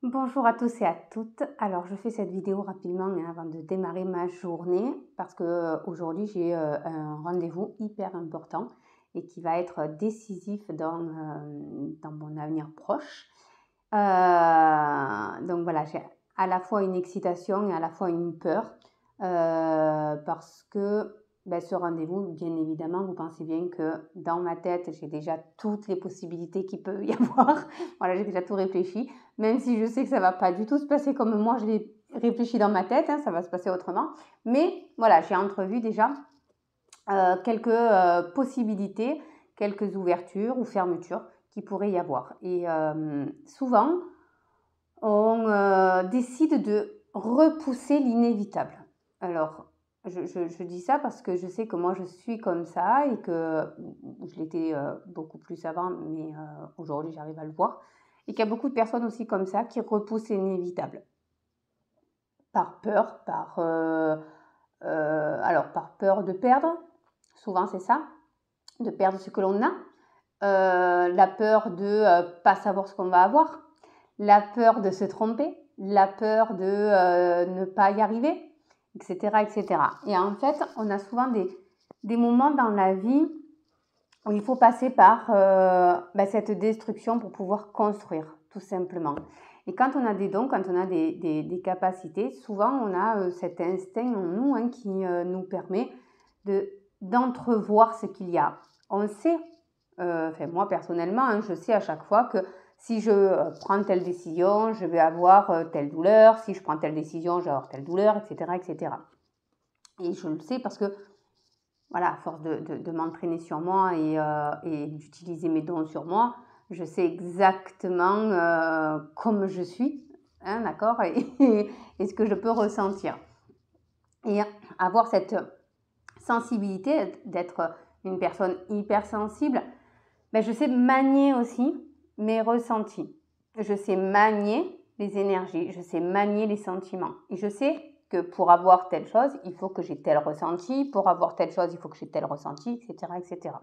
Bonjour à tous et à toutes. Alors, je fais cette vidéo rapidement avant de démarrer ma journée parce que aujourd'hui j'ai un rendez-vous hyper important et qui va être décisif dans mon avenir proche. Donc voilà, j'ai à la fois une excitation et à la fois une peur parce que ce rendez-vous, bien évidemment, vous pensez bien que dans ma tête, j'ai déjà toutes les possibilités qu'il peut y avoir. Voilà, j'ai déjà tout réfléchi, même si je sais que ça ne va pas du tout se passer comme moi je l'ai réfléchi dans ma tête, ça va se passer autrement. Mais voilà, j'ai entrevu déjà quelques possibilités, quelques ouvertures ou fermetures qui pourraient y avoir. Et souvent, on décide de repousser l'inévitable. Alors, je dis ça parce que je sais que moi je suis comme ça et que je l'étais beaucoup plus avant, mais aujourd'hui j'arrive à le voir. Et qu'il y a beaucoup de personnes aussi comme ça qui repoussent l'inévitable. Par peur, par peur de perdre, souvent c'est ça, de perdre ce que l'on a, la peur de pas savoir ce qu'on va avoir, la peur de se tromper, la peur de ne pas y arriver, etc., etc. Et en fait, on a souvent des moments dans la vie où il faut passer par cette destruction pour pouvoir construire, tout simplement. Et quand on a des dons, quand on a des capacités, souvent on a cet instinct en nous qui nous permet d'entrevoir ce qu'il y a. On sait, moi personnellement, je sais à chaque fois que si je prends telle décision, je vais avoir telle douleur, si je prends telle décision, je vais avoir telle douleur, etc., etc. Et je le sais parce que voilà, à force de m'entraîner sur moi et d'utiliser mes dons sur moi, je sais exactement comme je suis, d'accord, et ce que je peux ressentir. Et avoir cette sensibilité, d'être une personne hypersensible, je sais manier aussi mes ressentis. Je sais manier les énergies, je sais manier les sentiments. Et je sais que pour avoir telle chose, il faut que j'ai tel ressenti, pour avoir telle chose, il faut que j'ai tel ressenti, etc., etc.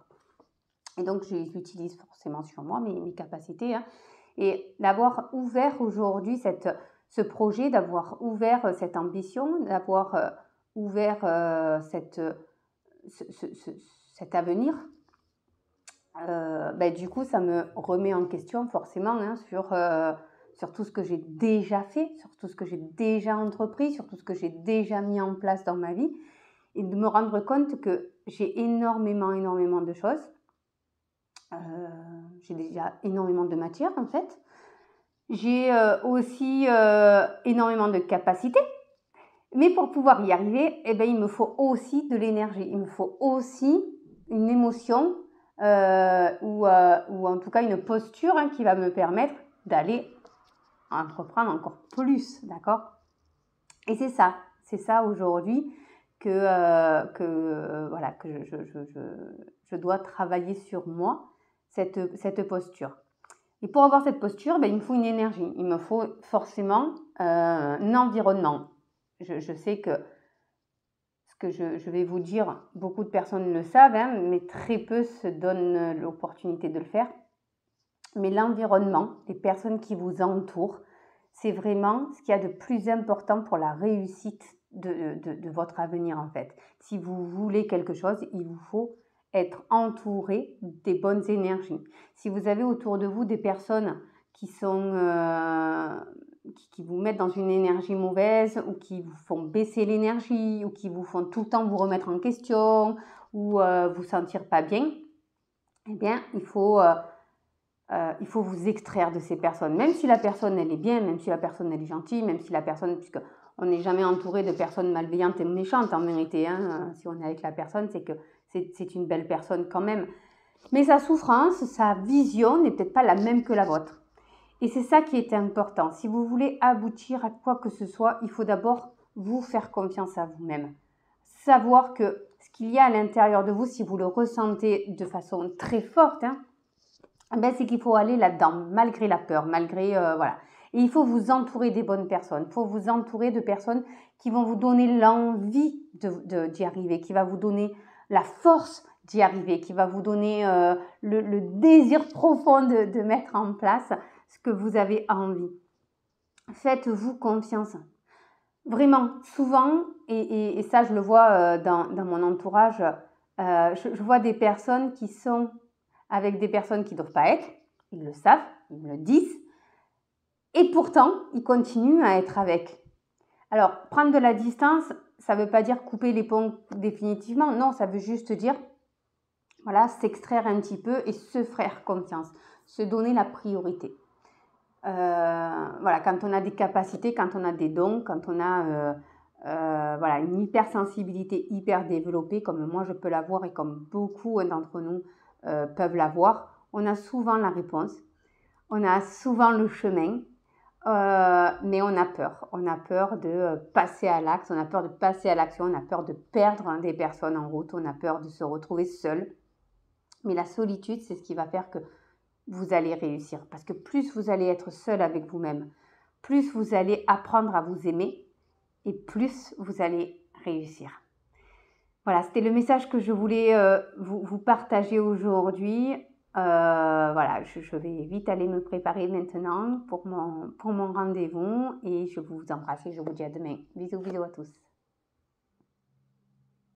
Et donc, j'utilise forcément sur moi mes capacités. Et d'avoir ouvert aujourd'hui ce projet, d'avoir ouvert cette ambition, d'avoir ouvert cet avenir, du coup, ça me remet en question forcément sur tout ce que j'ai déjà fait, sur tout ce que j'ai déjà entrepris, sur tout ce que j'ai déjà mis en place dans ma vie, et de me rendre compte que j'ai énormément de choses. J'ai déjà énormément de matière en fait. J'ai aussi énormément de capacités. Mais pour pouvoir y arriver, il me faut aussi de l'énergie. Il me faut aussi une émotion ou en tout cas une posture qui va me permettre d'aller entreprendre encore plus, d'accord? Et c'est ça aujourd'hui que je dois travailler sur moi, cette posture. Et pour avoir cette posture, il me faut une énergie, il me faut forcément un environnement. Je sais que ce que je vais vous dire, beaucoup de personnes le savent, mais très peu se donnent l'opportunité de le faire. Mais l'environnement, les personnes qui vous entourent, c'est vraiment ce qu'il y a de plus important pour la réussite de votre avenir en fait. Si vous voulez quelque chose, il vous faut être entouré des bonnes énergies. Si vous avez autour de vous des personnes qui vous mettent dans une énergie mauvaise ou qui vous font baisser l'énergie ou qui vous font tout le temps vous remettre en question ou vous sentir pas bien, eh bien il faut vous extraire de ces personnes, même si la personne elle est bien, même si la personne elle est gentille, même si la personne, puisque on n'est jamais entouré de personnes malveillantes et méchantes en vérité, si on est avec la personne, c'est que c'est une belle personne quand même. Mais sa souffrance, sa vision n'est peut-être pas la même que la vôtre. Et c'est ça qui est important. Si vous voulez aboutir à quoi que ce soit, il faut d'abord vous faire confiance à vous-même. Savoir que ce qu'il y a à l'intérieur de vous, si vous le ressentez de façon très forte, c'est qu'il faut aller là-dedans, malgré la peur, malgré voilà. Et il faut vous entourer des bonnes personnes. Il faut vous entourer de personnes qui vont vous donner l'envie d'y arriver, qui va vous donner la force d'y arriver, qui va vous donner le désir profond de mettre en place ce que vous avez envie. faites-vous confiance. Vraiment, souvent, et ça je le vois dans mon entourage, je vois des personnes qui sont avec des personnes qui ne doivent pas être, ils le savent, ils me le disent, et pourtant, ils continuent à être avec. Alors, prendre de la distance, ça ne veut pas dire couper les ponts définitivement, non, ça veut juste dire, voilà, s'extraire un petit peu et se faire confiance, se donner la priorité. Voilà, quand on a des capacités, quand on a des dons, quand on a voilà, une hypersensibilité hyper développée, comme moi je peux l'avoir et comme beaucoup d'entre nous peuvent l'avoir, on a souvent la réponse, on a souvent le chemin, mais on a peur. On a peur de passer à l'acte, on a peur de passer à l'action, on a peur de perdre des personnes en route, on a peur de se retrouver seul. Mais la solitude, c'est ce qui va faire que vous allez réussir. Parce que plus vous allez être seul avec vous-même, plus vous allez apprendre à vous aimer et plus vous allez réussir. Voilà, c'était le message que je voulais vous partager aujourd'hui. Voilà, je vais vite aller me préparer maintenant pour mon rendez-vous et je vous embrasse et je vous dis à demain. Bisous, bisous à tous.